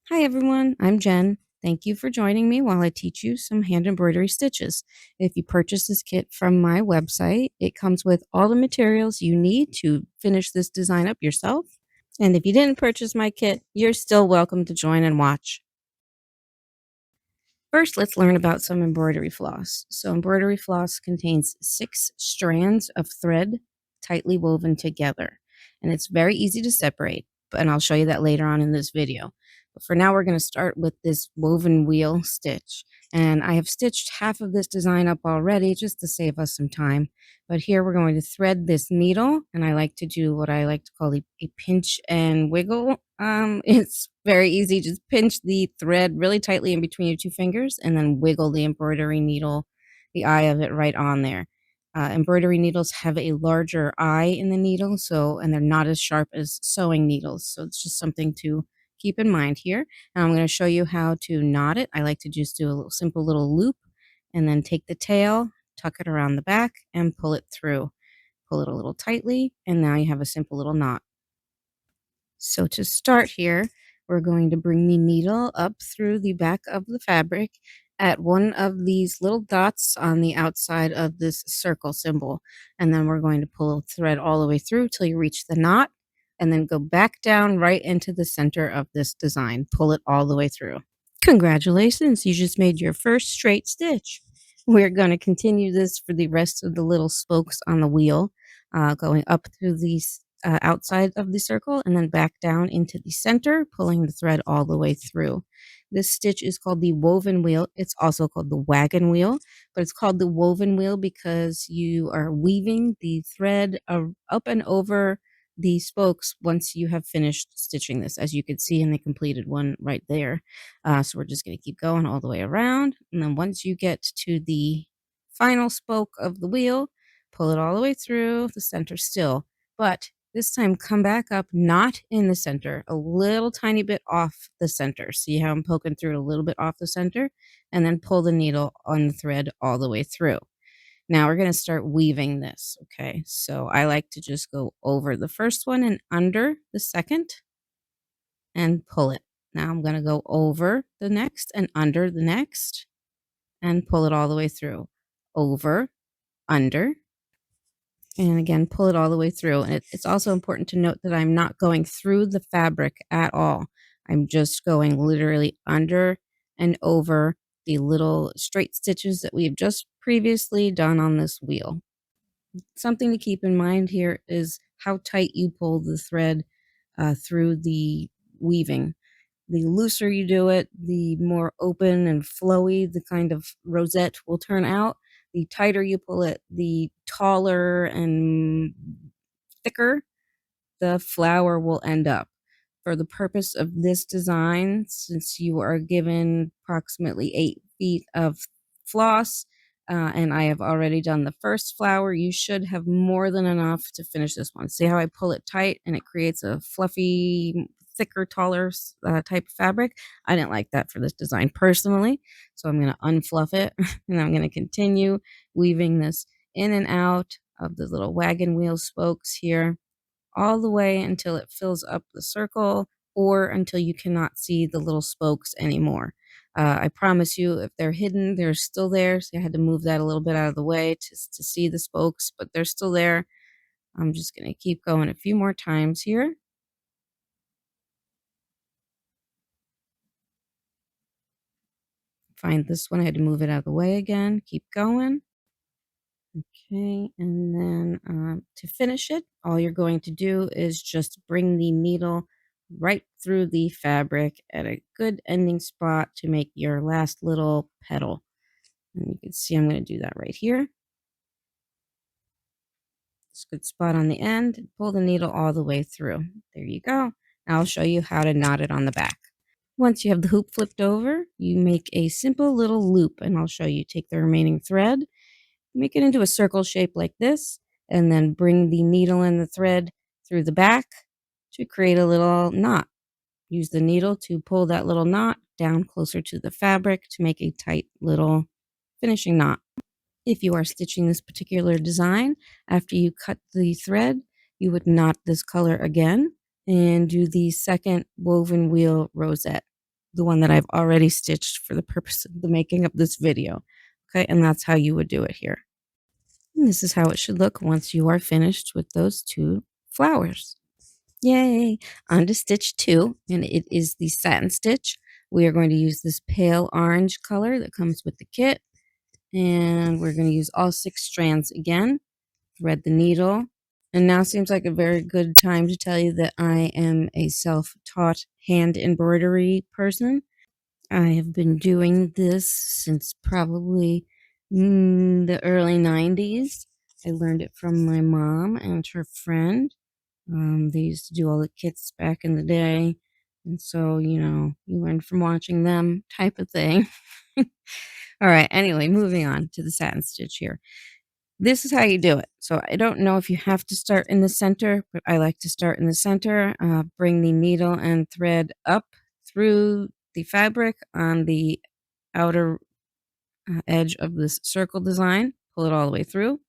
Hi everyone, I'm Jen. Thank you for joining me while I teach you some hand embroidery stitches. If you purchase this kit from my website, it comes with all the materials you need to finish this design up yourself. And if you didn't purchase my kit, you're still welcome to join and watch. First, let's learn about some embroidery floss. So embroidery floss contains 6 strands of thread tightly woven together, and it's very easy to separate, and I'll show you that later on in this video. But for now, we're going to start with this woven wheel stitch, and I have stitched half of this design up already just to save us some time. But here we're going to thread this needle, and I like to do what I like to call a pinch and wiggle. It's very easy. Just pinch the thread really tightly in between your 2 fingers and then wiggle the embroidery needle, the eye of it right on there. Embroidery needles have a larger eye in the needle, and they're not as sharp as sewing needles. So it's just something to keep in mind here. And I'm going to show you how to knot it. I like to just do a simple little loop and then take the tail, tuck it around the back, and pull it through. Pull it a little tightly, and now you have a simple little knot. So to start here, we're going to bring the needle up through the back of the fabric at one of these little dots on the outside of this circle symbol. And then we're going to pull the thread all the way through till you reach the knot, and then go back down right into the center of this design. Pull it all the way through. Congratulations, you just made your first straight stitch. We're going to continue this for the rest of the little spokes on the wheel, going up through these outside of the circle and then back down into the center, pulling the thread all the way through. This stitch is called the woven wheel. It's also called the wagon wheel, but it's called the woven wheel because you are weaving the thread up and over the spokes once you have finished stitching this, as you can see in the completed one right there. So we're just going to keep going all the way around, and then once you get to the final spoke of the wheel, pull it all the way through the center still, but this time come back up, not in the center, a little tiny bit off the center. See how I'm poking through it a little bit off the center, and then pull the needle on the thread all the way through. Now we're going to start weaving this. Okay, so I like to just go over the first one and under the second and pull it. Now I'm going to go over the next and under the next and pull it all the way through. Over, under, and again, pull it all the way through. And it's also important to note that I'm not going through the fabric at all. I'm just going literally under and over the little straight stitches that we've just previously done on this wheel. Something to keep in mind here is how tight you pull the thread through the weaving. The looser you do it, the more open and flowy the kind of rosette will turn out. The tighter you pull it, the taller and thicker the flower will end up. For the purpose of this design, since you are given approximately 8 feet of floss, and I have already done the first flower, you should have more than enough to finish this one. See how I pull it tight and it creates a fluffy, thicker, taller type of fabric? I didn't like that for this design personally, so I'm going to unfluff it, and I'm going to continue weaving this in and out of the little wagon wheel spokes here, all the way until it fills up the circle or until you cannot see the little spokes anymore. I promise you, if they're hidden, they're still there. So I had to move that a little bit out of the way to see the spokes, but they're still there. I'm just going to keep going a few more times here. Find this one. I had to move it out of the way again. Keep going. Okay, and then to finish it, all you're going to do is just bring the needle right through the fabric at a good ending spot to make your last little petal. And you can see I'm going to do that right here. It's a good spot on the end. Pull the needle all the way through. There you go. Now I'll show you how to knot it on the back. Once you have the hoop flipped over, you make a simple little loop, and I'll show you. Take the remaining thread, make it into a circle shape like this, and then bring the needle and the thread through the back to create a little knot. Use the needle to pull that little knot down closer to the fabric to make a tight little finishing knot. If you are stitching this particular design, after you cut the thread, you would knot this color again and do the second woven wheel rosette. the one that I've already stitched for the purpose of the making of this video. Okay, and that's how you would do it here. And this is how it should look once you are finished with those 2 flowers. Yay! On to stitch 2, and it is the satin stitch. We are going to use this pale orange color that comes with the kit, and we're going to use all 6 strands again. Thread the needle, and now seems like a very good time to tell you that I am a self-taught hand embroidery person. I have been doing this since probably the early 90s. I learned it from my mom and her friend. They used to do all the kits back in the day. And so, you learn from watching them type of thing. All right. Anyway, moving on to the satin stitch here. This is how you do it. So I don't know if you have to start in the center, but I like to start in the center. Bring the needle and thread up through the fabric on the outer edge of this circle design. Pull it all the way through.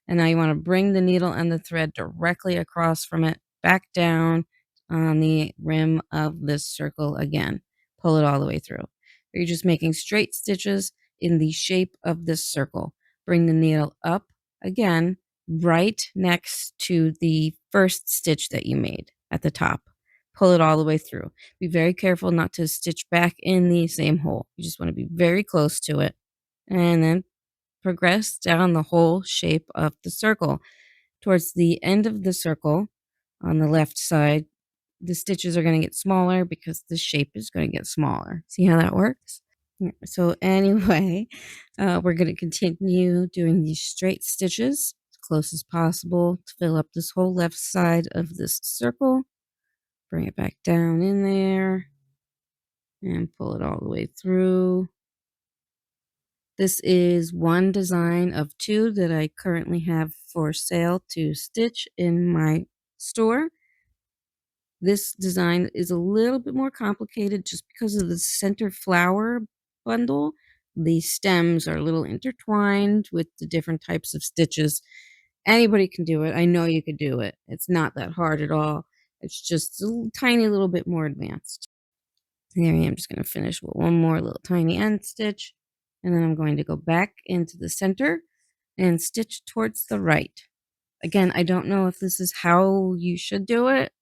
And now you want to bring the needle and the thread directly across from it, back down on the rim of this circle again. Pull it all the way through. You're just making straight stitches in the shape of this circle. Bring the needle up again, right next to the first stitch that you made at the top. Pull it all the way through. Be very careful not to stitch back in the same hole. You just want to be very close to it. And then progress down the whole shape of the circle. Towards the end of the circle on the left side, the stitches are going to get smaller because the shape is going to get smaller. See how that works? Yeah, so anyway, we're going to continue doing these straight stitches as close as possible to fill up this whole left side of this circle. Bring it back down in there and pull it all the way through. This is one design of 2 that I currently have for sale to stitch in my store. This design is a little bit more complicated just because of the center flower bundle. The stems are a little intertwined with the different types of stitches. Anybody can do it. I know you could do it. It's not that hard at all. It's just a tiny little bit more advanced. There I am. Just going to finish with one more little tiny end stitch. And then I'm going to go back into the center and stitch towards the right. Again, I don't know if this is how you should do it,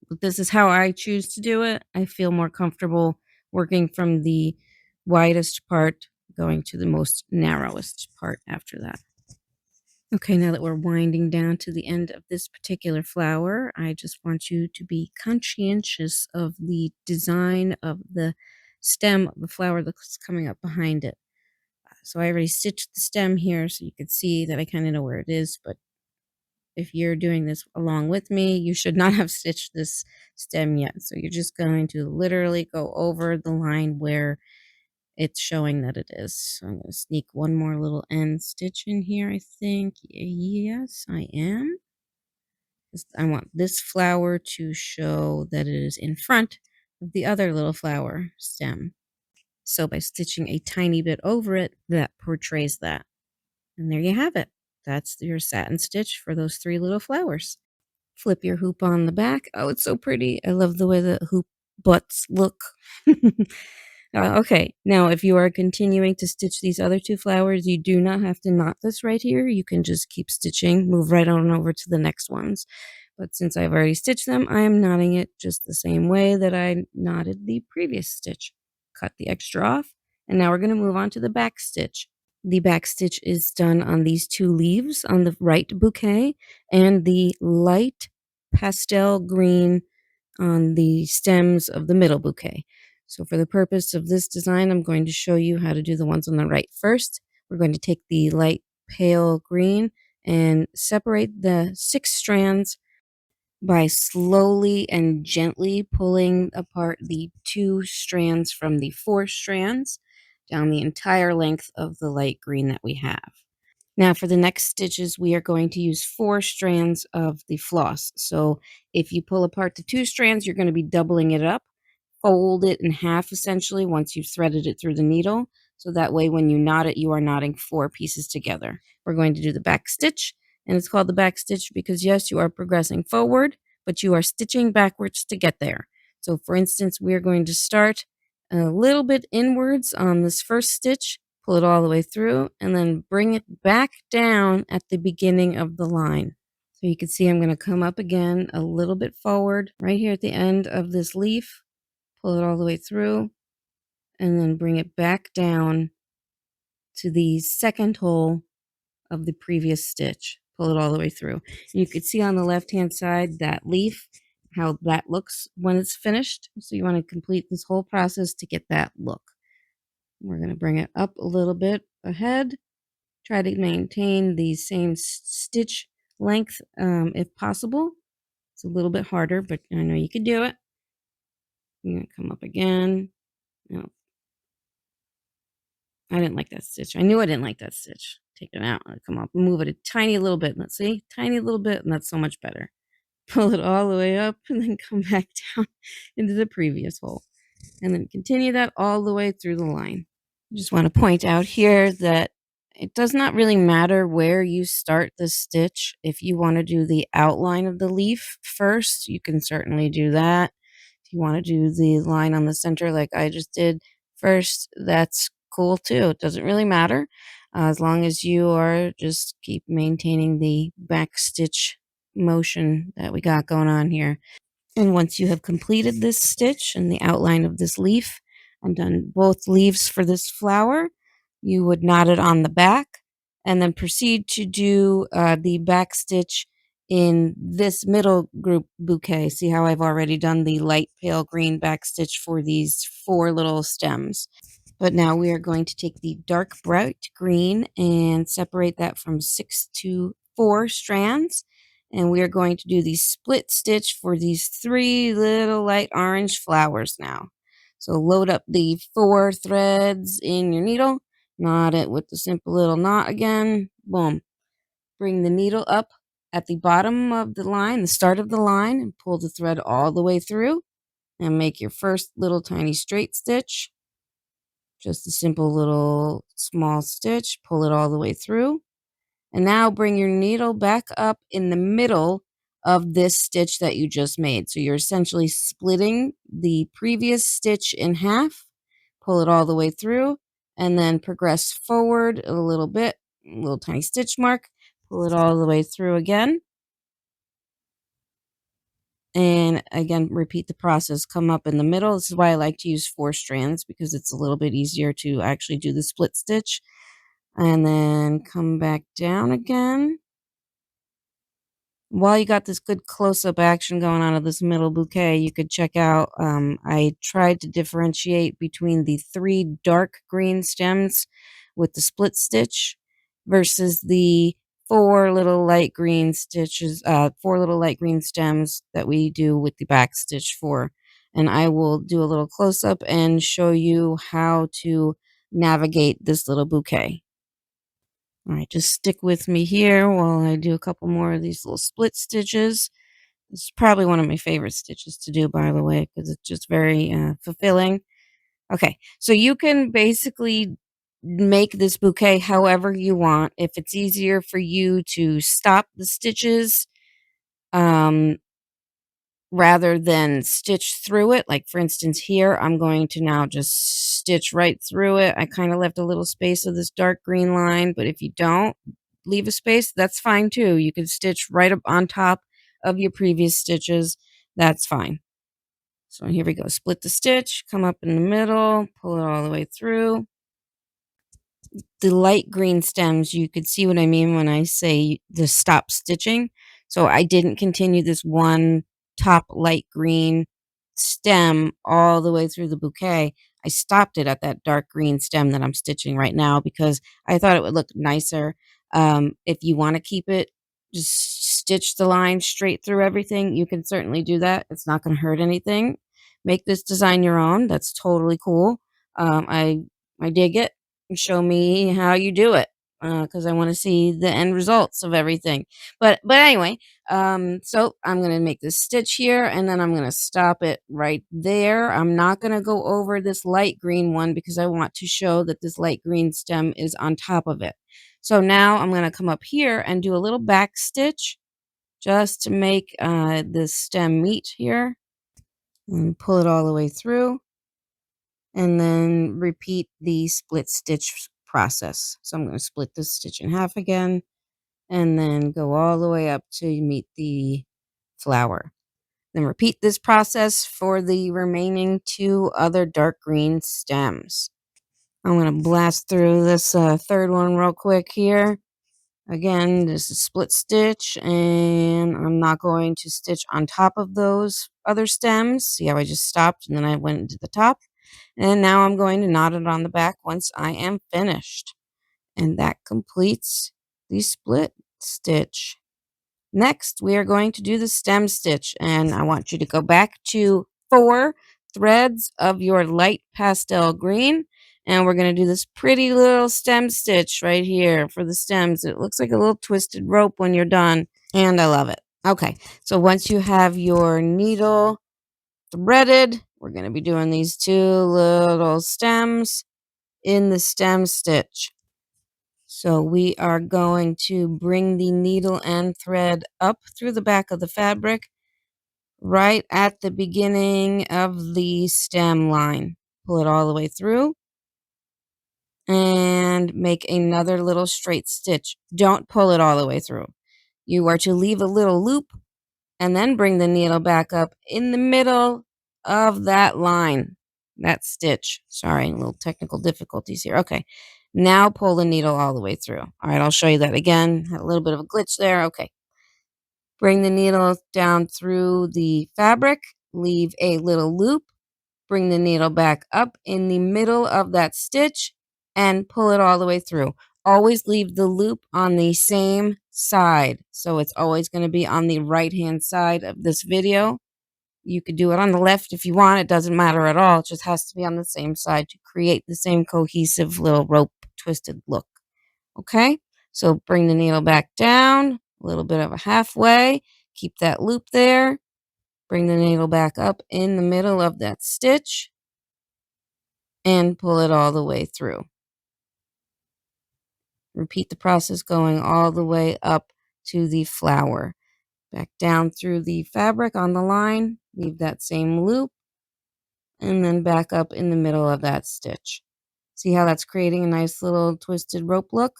but this is how I choose to do it. I feel more comfortable working from the widest part, going to the most narrowest part after that. Okay, now that we're winding down to the end of this particular flower, I just want you to be conscientious of the design of the stem of the flower that's coming up behind it. So I already stitched the stem here so you can see that I kind of know where it is, but if you're doing this along with me, you should not have stitched this stem yet. So you're just going to literally go over the line where it's showing that it is. So I'm going to sneak one more little end stitch in here, I think. Yes, I am. I want this flower to show that it is in front of the other little flower stem. So by stitching a tiny bit over it, that portrays that. And there you have it. That's your satin stitch for those 3 little flowers. Flip your hoop on the back. Oh, it's so pretty. I love the way the hoop butts look. Okay, now if you are continuing to stitch these other 2 flowers, you do not have to knot this right here. You can just keep stitching, move right on over to the next ones. But since I've already stitched them, I am knotting it just the same way that I knotted the previous stitch. Cut the extra off, and now we're going to move on to the back stitch. The back stitch is done on these 2 leaves on the right bouquet and the light pastel green on the stems of the middle bouquet. So for the purpose of this design, I'm going to show you how to do the ones on the right first. We're going to take the light pale green and separate the 6 strands by slowly and gently pulling apart the 2 strands from the 4 strands down the entire length of the light green that we have. Now for the next stitches, we are going to use 4 strands of the floss. So if you pull apart the 2 strands, you're going to be doubling it up. Fold it in half essentially once you've threaded it through the needle. So that way when you knot it, you are knotting 4 pieces together. We're going to do the back stitch, and it's called the back stitch because yes, you are progressing forward, but you are stitching backwards to get there. So for instance, we are going to start a little bit inwards on this first stitch, pull it all the way through, and then bring it back down at the beginning of the line. So you can see I'm going to come up again a little bit forward right here at the end of this leaf, pull it all the way through, and then bring it back down to the second hole of the previous stitch. Pull it all the way through. You can see on the left hand side that leaf, how that looks when it's finished. So you want to complete this whole process to get that look. We're going to bring it up a little bit ahead. Try to maintain the same stitch length if possible. It's a little bit harder, but I know you can do it. I'm going to come up again. No, I didn't like that stitch. I knew I didn't like that stitch. Take it out. Come up, move it a tiny little bit. Let's see, tiny little bit, and that's so much better. Pull it all the way up and then come back down into the previous hole. And then continue that all the way through the line. I just want to point out here that it does not really matter where you start the stitch. If you want to do the outline of the leaf first, you can certainly do that. If you want to do the line on the center like I just did first, that's cool too. It doesn't really matter as long as you are just keep maintaining the back stitch motion that we got going on here. And once you have completed this stitch and the outline of this leaf and done both leaves for this flower, you would knot it on the back and then proceed to do the back stitch in this middle group bouquet. See how I've already done the light pale green back stitch for these 4 little stems. But now we are going to take the dark bright green and separate that from 6 to 4 strands. And we are going to do the split stitch for these 3 little light orange flowers now. So load up the 4 threads in your needle, knot it with the simple little knot again, boom. Bring the needle up at the bottom of the line, the start of the line, and pull the thread all the way through and make your first little tiny straight stitch. Just a simple little small stitch, pull it all the way through. And now bring your needle back up in the middle of this stitch that you just made. So you're essentially splitting the previous stitch in half, pull it all the way through, and then progress forward a little bit, a little tiny stitch mark, pull it all the way through again. And again, repeat the process. Come up in the middle. This is why I like to use 4 strands because it's a little bit easier to actually do the split stitch. And then come back down again. While you got this good close-up action going on of this middle bouquet, you could check out, I tried to differentiate between the 3 dark green stems with the split stitch versus the 4 little light green stitches, 4 little light green stems that we do with the back stitch for. And I will do a little close-up and show you how to navigate this little bouquet. All right, just stick with me here while I do a couple more of these little split stitches. This is probably one of my favorite stitches to do, by the way, because it's just very fulfilling. Okay, so you can basically make this bouquet however you want. If it's easier for you to stop the stitches, rather than stitch through it. Like for instance here, I'm going to now just stitch right through it. I kind of left a little space of this dark green line, but if you don't leave a space, that's fine too. You can stitch right up on top of your previous stitches. That's fine. So here we go. Split the stitch, come up in the middle, pull it all the way through. The light green stems, you could see what I mean when I say the stop stitching. So I didn't continue this one top light green stem all the way through the bouquet. I stopped it at that dark green stem that I'm stitching right now because I thought it would look nicer. If you want to keep it, just stitch the line straight through everything. You can certainly do that. It's not going to hurt anything. Make this design your own. That's totally cool. I dig it. Show me how you do it because I want to see the end results of everything. But anyway, so I'm going to make this stitch here and then I'm going to stop it right there. I'm not going to go over this light green one because I want to show that this light green stem is on top of it. So now I'm going to come up here and do a little back stitch just to make this stem meet here and pull it all the way through. and then repeat the split stitch process. So I'm going to split this stitch in half again and then go all the way up to meet the flower. Then repeat this process for the remaining 2 other dark green stems. I'm going to blast through this third one real quick here. Again, this is split stitch, and I'm not going to stitch on top of those other stems. See how I just stopped and then I went to the top? And now I'm going to knot it on the back once I am finished. And that completes the split stitch. Next, we are going to do the stem stitch, and I want you to go back to 4 threads of your light pastel green, and we're going to do this pretty little stem stitch right here for the stems. It looks like a little twisted rope when you're done, and I love it. Okay, so once you have your needle threaded, we're going to be doing these 2 little stems in the stem stitch. So we are going to bring the needle and thread up through the back of the fabric right at the beginning of the stem line. Pull it all the way through and make another little straight stitch. Don't pull it all the way through. You are to leave a little loop and then bring the needle back up in the middle of that line, that stitch. Sorry, a little technical difficulties here. Okay, now pull the needle all the way through. All right, I'll show you that again. Had a little bit of a glitch there. Okay, bring the needle down through the fabric, leave a little loop, bring the needle back up in the middle of that stitch, and pull it all the way through. Always leave the loop on the same side. So it's always going to be on the right-hand side of this video. You could do it on the left if you want. It doesn't matter at all. It just has to be on the same side to create the same cohesive little rope twisted look. Okay? So bring the needle back down, a little bit of a halfway. Keep that loop there. Bring the needle back up in the middle of that stitch and pull it all the way through. Repeat the process going all the way up to the flower. Back down through the fabric on the line, leave that same loop, and then back up in the middle of that stitch. See how that's creating a nice little twisted rope look?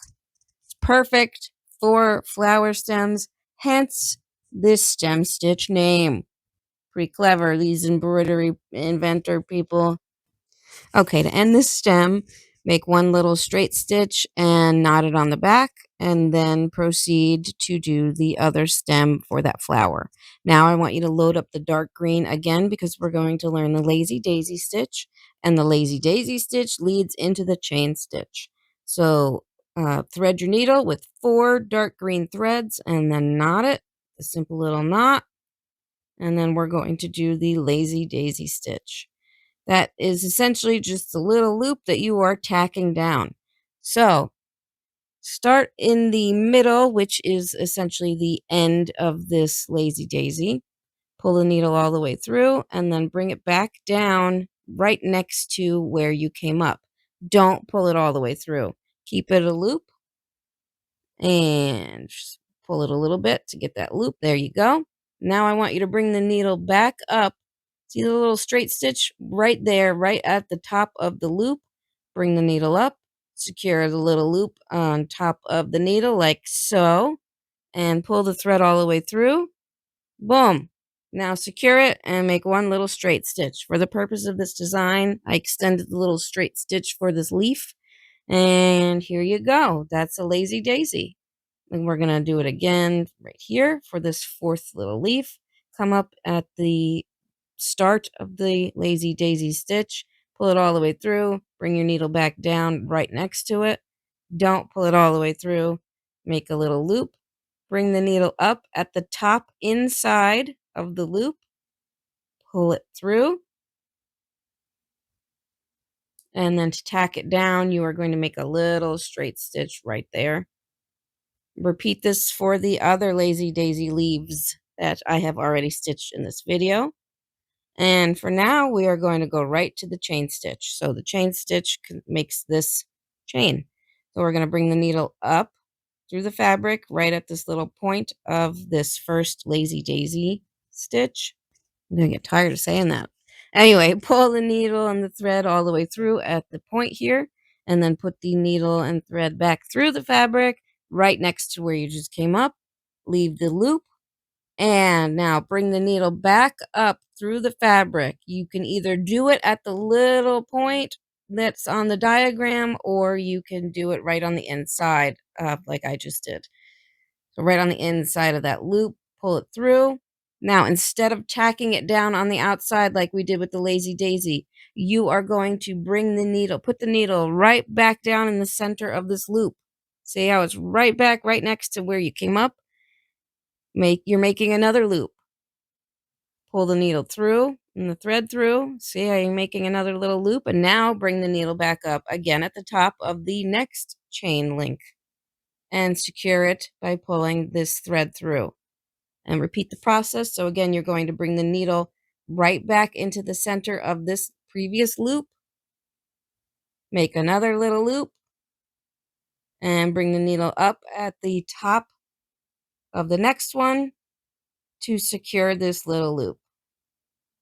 It's perfect for flower stems, hence this stem stitch name. Pretty clever, these embroidery inventor people. Okay, to end this stem, make one little straight stitch and knot it on the back, and then proceed to do the other stem for that flower. Now I want you to load up the dark green again because we're going to learn the lazy daisy stitch, and the lazy daisy stitch leads into the chain stitch. So thread your needle with 4 dark green threads and then knot it, a simple little knot, and then we're going to do the lazy daisy stitch. That is essentially just a little loop that you are tacking down. So start in the middle, which is essentially the end of this lazy daisy. Pull the needle all the way through and then bring it back down right next to where you came up. Don't pull it all the way through. Keep it a loop and just pull it a little bit to get that loop. There you go. Now I want you to bring the needle back up. See the little straight stitch right there, right at the top of the loop? Bring the needle up, secure the little loop on top of the needle like so, and pull the thread all the way through. Boom. Now secure it and make one little straight stitch. For the purpose of this design, I extended the little straight stitch for this leaf. And here you go. That's a lazy daisy. And we're going to do it again right here for this 4th little leaf. Come up at the start of the lazy daisy stitch, pull it all the way through, bring your needle back down right next to it. Don't pull it all the way through. Make a little loop. Bring the needle up at the top inside of the loop. Pull it through. And then to tack it down, you are going to make a little straight stitch right there. Repeat this for the other lazy daisy leaves that I have already stitched in this video. And for now, we are going to go right to the chain stitch. So the chain stitch makes this chain. So we're going to bring the needle up through the fabric right at this little point of this first lazy daisy stitch. I'm going to get tired of saying that. Anyway, pull the needle and the thread all the way through at the point here, and then put the needle and thread back through the fabric right next to where you just came up. Leave the loop, and now bring the needle back up through the fabric. You can either do it at the little point that's on the diagram, or you can do it right on the inside, like I just did. So right on the inside of that loop, pull it through. Now, instead of tacking it down on the outside like we did with the Lazy Daisy, you are going to bring the needle, put the needle right back down in the center of this loop. See how it's right back, right next to where you came up? You're making another loop. Pull the needle through and the thread through. See how you're making another little loop? And now bring the needle back up again at the top of the next chain link and secure it by pulling this thread through. And repeat the process. So again, you're going to bring the needle right back into the center of this previous loop, make another little loop, and bring the needle up at the top of the next one to secure this little loop.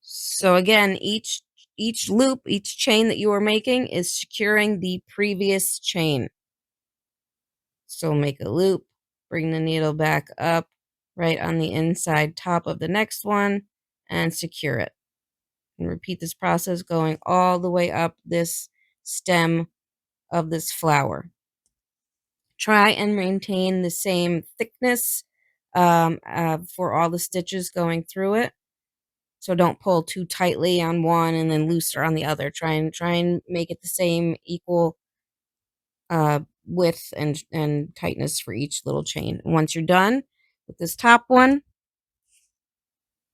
So again, each loop, each chain that you are making is securing the previous chain. So make a loop, bring the needle back up right on the inside top of the next one, and secure it. And repeat this process going all the way up this stem of this flower. Try and maintain the same thickness for all the stitches going through it. So don't pull too tightly on one and then looser on the other. Try and make it the same equal width and tightness for each little chain. And once you're done with this top one,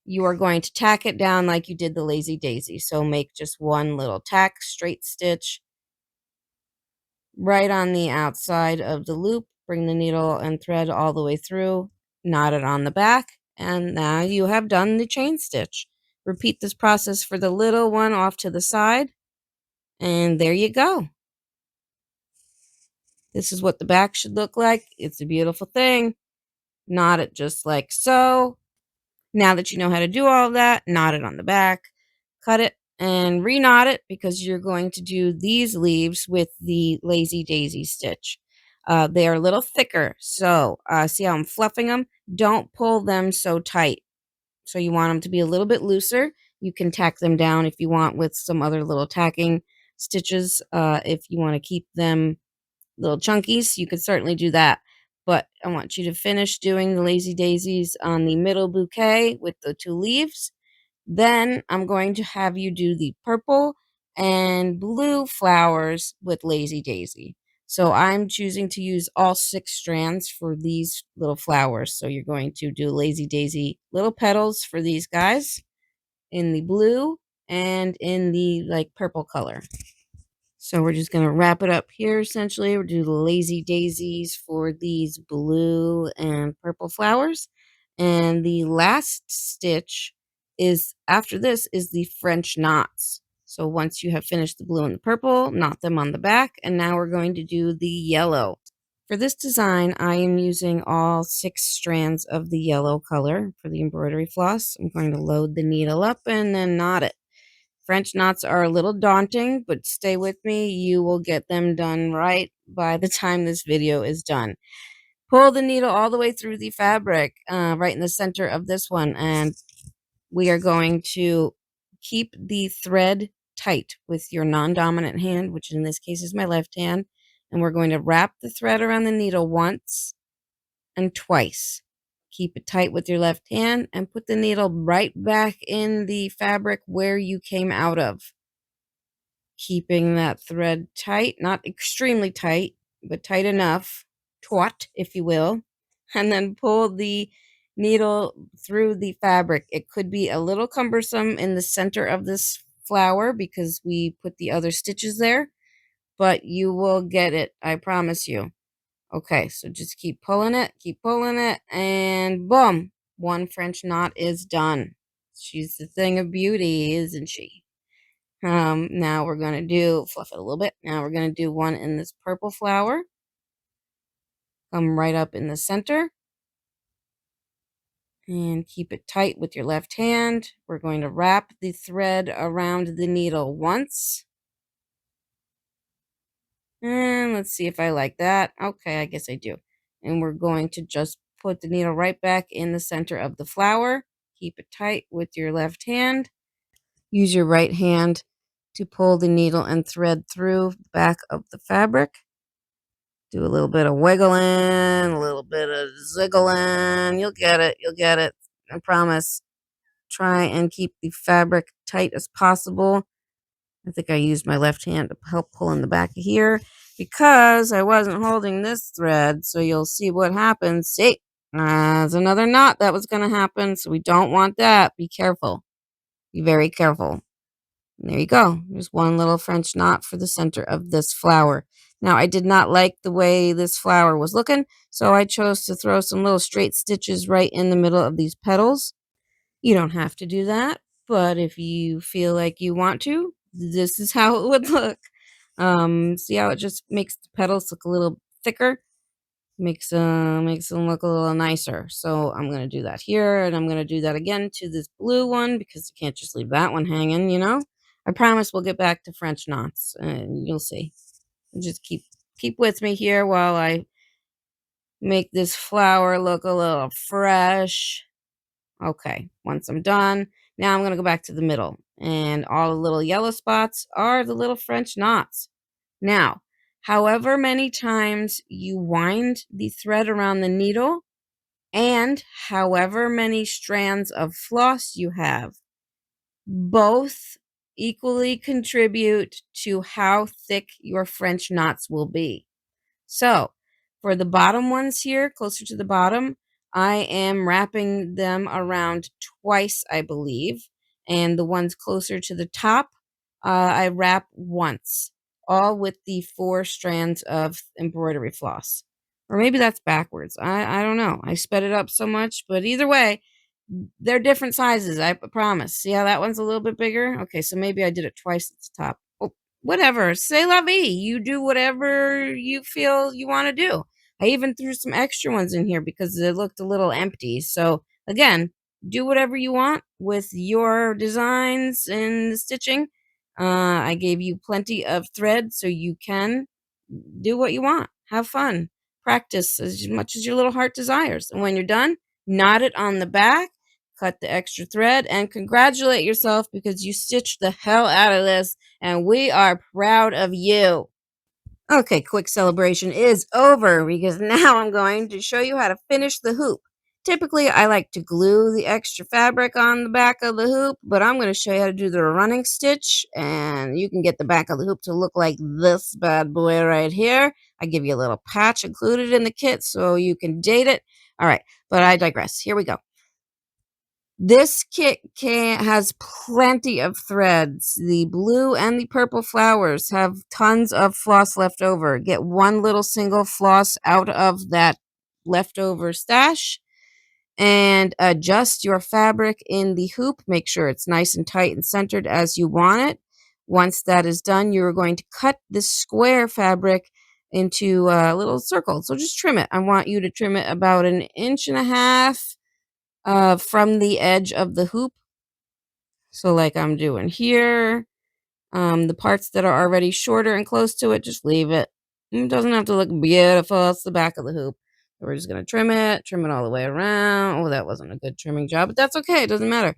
you are going to tack it down like you did the Lazy Daisy. So make just one little tack, straight stitch right on the outside of the loop. Bring the needle and thread all the way through, knot it on the back, and now you have done the chain stitch. Repeat this process for the little one off to the side, and there you go. This is what the back should look like. It's a beautiful thing. Knot it just like so. Now that you know how to do all of that, knot it on the back, cut it, and re-knot it because you're going to do these leaves with the Lazy Daisy stitch. They are a little thicker, so see how I'm fluffing them? Don't pull them so tight. So you want them to be a little bit looser. You can tack them down if you want with some other little tacking stitches. If you want to keep them little chunkies, you could certainly do that. But I want you to finish doing the Lazy Daisies on the middle bouquet with the two leaves. Then I'm going to have you do the purple and blue flowers with Lazy Daisy. So I'm choosing to use all 6 strands for these little flowers. So you're going to do Lazy Daisy little petals for these guys in the blue and in the like purple color. So we're just going to wrap it up here essentially. We'll do the Lazy Daisies for these blue and purple flowers. And the last stitch is after this is the French knots. So once you have finished the blue and the purple, knot them on the back. And now we're going to do the yellow. For this design, I am using all 6 strands of the yellow color for the embroidery floss. I'm going to load the needle up and then knot it. French knots are a little daunting, but stay with me. You will get them done right by the time this video is done. Pull the needle all the way through the fabric, right in the center of this one, and we are going to keep the thread tight with your non-dominant hand, which in this case is my left hand, and we're going to wrap the thread around the needle once and twice. Keep it tight with your left hand and put the needle right back in the fabric where you came out of. Keeping that thread tight, not extremely tight, but tight enough, taut, if you will, and then pull the needle through the fabric. It could be a little cumbersome in the center of this flower because we put the other stitches there, but you will get it, I promise you. Okay, so just keep pulling it, and boom, one French knot is done. She's the thing of beauty, isn't she? Now we're going to fluff it a little bit. Now we're going to do one in this purple flower. Come right up in the center. And keep it tight with your left hand. We're going to wrap the thread around the needle once. And let's see if I like that. Okay, I guess I do. And we're going to just put the needle right back in the center of the flower. Keep it tight with your left hand. Use your right hand to pull the needle and thread through the back of the fabric. Do a little bit of wiggling, a little bit of ziggling. You'll get it. You'll get it. I promise. Try and keep the fabric tight as possible. I think I used my left hand to help pull in the back of here because I wasn't holding this thread. So you'll see what happens. See, there's another knot that was going to happen. So we don't want that. Be careful. Be very careful. And there you go. There's one little French knot for the center of this flower. Now, I did not like the way this flower was looking, so I chose to throw some little straight stitches right in the middle of these petals. You don't have to do that, but if you feel like you want to, this is how it would look. See how it just makes the petals look a little thicker? Makes them look a little nicer. So I'm gonna do that here, and I'm gonna do that again to this blue one because you can't just leave that one hanging, you know. I promise we'll get back to French knots, and you'll see. Just keep with me here while I make this flower look a little fresh. Okay, once I'm done, now I'm gonna go back to the middle, and all the little yellow spots are the little French knots. Now, however many times you wind the thread around the needle and however many strands of floss you have, both equally contribute to how thick your French knots will be. So, for the bottom ones here, closer to the bottom, I am wrapping them around twice, I believe. And the ones closer to the top, I wrap once, all with the 4 strands of embroidery floss. Or maybe that's backwards. I don't know. I sped it up so much, but either way, they're different sizes, I promise. See how that one's a little bit bigger? Okay, so maybe I did it twice at the top. Oh, whatever. C'est la vie. You do whatever you feel you want to do. I even threw some extra ones in here because it looked a little empty. So, again, do whatever you want with your designs and the stitching. I gave you plenty of thread so you can do what you want. Have fun. Practice as much as your little heart desires. And when you're done, knot it on the back, cut the extra thread, and congratulate yourself because you stitched the hell out of this, and we are proud of you. Okay, quick celebration is over because now I'm going to show you how to finish the hoop. Typically, I like to glue the extra fabric on the back of the hoop, but I'm going to show you how to do the running stitch, and you can get the back of the hoop to look like this bad boy right here. I give you a little patch included in the kit so you can date it. All right, but I digress. Here we go. This kit has plenty of threads. The blue and the purple flowers have tons of floss left over. Get one little single floss out of that leftover stash and adjust your fabric in the hoop. Make sure it's nice and tight and centered as you want it. Once that is done, you're going to cut this square fabric into a little circle. So just trim it. I want you to trim it about 1.5 inches from the edge of the hoop. So like I'm doing here, the parts that are already shorter and close to it, just leave it. It doesn't have to look beautiful. It's the back of the hoop. So we're just going to trim it all the way around. Oh, that wasn't a good trimming job, but that's okay. It doesn't matter.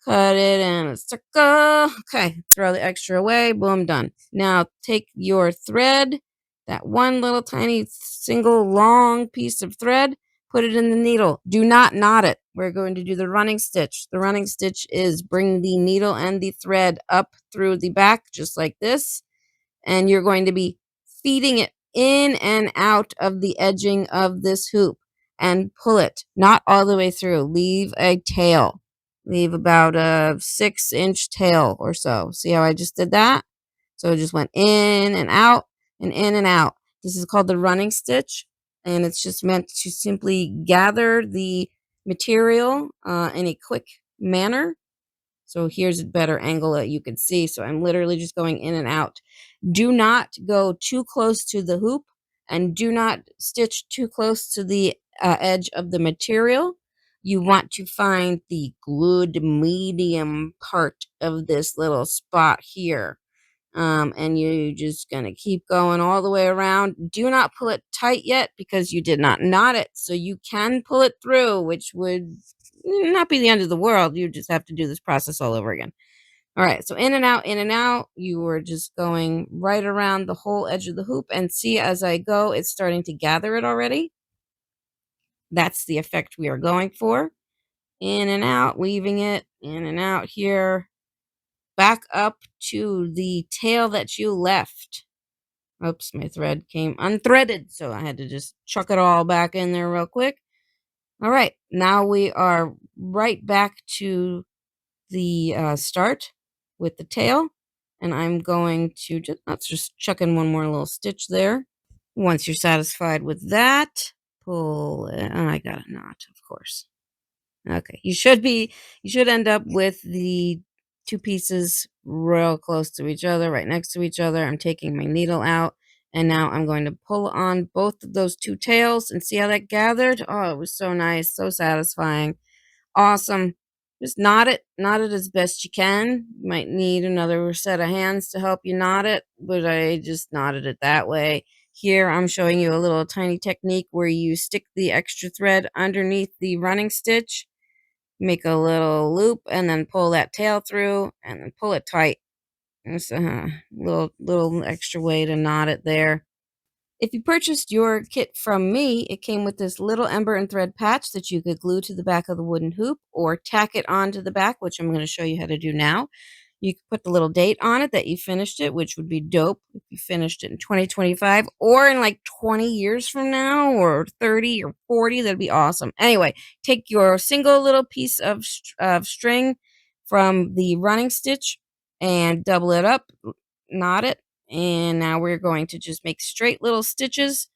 Cut it in a circle. Okay, throw the extra away. Boom, done. Now take your thread, that one little tiny single long piece of thread, put it in the needle. Do not knot it. We're going to do the running stitch. The running stitch is bring the needle and the thread up through the back, just like this. And you're going to be feeding it in and out of the edging of this hoop and pull it, not all the way through. Leave a tail. Leave about a 6-inch tail or so. See how I just did that? So it just went in and out and in and out. This is called the running stitch, and it's just meant to simply gather the material in a quick manner. So here's a better angle that you can see. So I'm literally just going in and out. Do not go too close to the hoop and do not stitch too close to the edge of the material. you want to find the good medium part of this little spot here. And you're just going to keep going all the way around. Do not pull it tight yet because you did not knot it. So you can pull it through, which would not be the end of the world. You just have to do this process all over again. All right, so in and out, in and out. You were just going right around the whole edge of the hoop. And see, as I go, it's starting to gather it already. That's the effect we are going for. In and out, weaving it in and out here. Back up to the tail that you left. Oops, my thread came unthreaded, so I had to just chuck it all back in there real quick. All right, now we are right back to the start with the tail, and I'm going to let's just chuck in one more little stitch there. Once you're satisfied with that, pull it. Oh, I got a knot, of course. Okay, you should end up with the two pieces real close to each other, right next to each other. I'm taking my needle out, and now I'm going to pull on both of those two tails and see how that gathered. Oh, it was so nice, so satisfying. Awesome. Just knot it as best you can. You might need another set of hands to help you knot it, but I just knotted it that way. Here, I'm showing you a little tiny technique where you stick the extra thread underneath the running stitch, make a little loop, and then pull that tail through, and then pull it tight. There's a little extra way to knot it there. If you purchased your kit from me, it came with this little ember and thread patch that you could glue to the back of the wooden hoop or tack it onto the back, which I'm going to show you how to do now. You could put the little date on it that you finished it, which would be dope if you finished it in 2025 or in like 20 years from now or 30 or 40. That'd be awesome. Anyway, take your single little piece of string from the running stitch and double it up, knot it, and now we're going to just make straight little stitches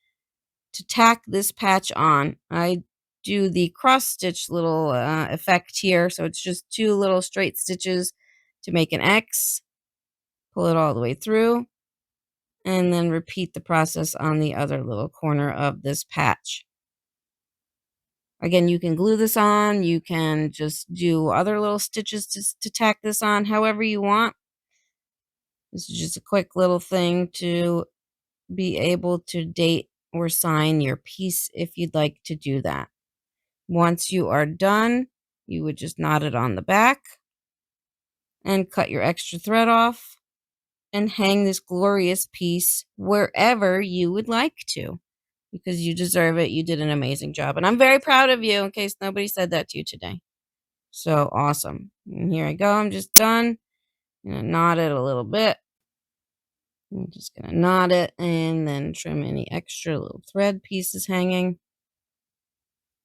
to tack this patch on. I do the cross stitch little effect here, so it's just two little straight stitches to make an X. Pull it all the way through, and then repeat the process on the other little corner of this patch. Again, you can glue this on, you can just do other little stitches to tack this on however you want. This is just a quick little thing to be able to date or sign your piece if you'd like to do that. Once you are done, you would just knot it on the back and cut your extra thread off and hang this glorious piece wherever you would like to, because you deserve it. You did an amazing job, and I'm very proud of you, in case nobody said that to you today. So awesome. And here I go. I'm just done. I'm going to knot it a little bit. I'm just going to knot it and then trim any extra little thread pieces hanging.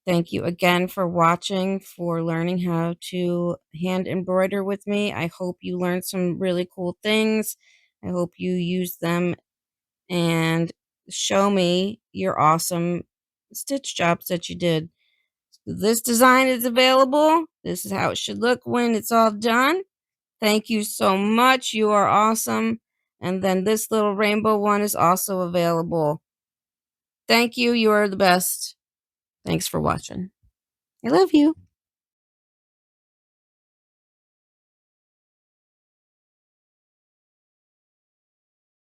Thank you again for watching, for learning how to hand embroider with me. I hope you learned some really cool things. I hope you use them and show me your awesome stitch jobs that you did. This design is available. This is how it should look when it's all done. Thank you so much. You are awesome. And then this little rainbow one is also available. Thank you. You are the best. Thanks for watching. I love you.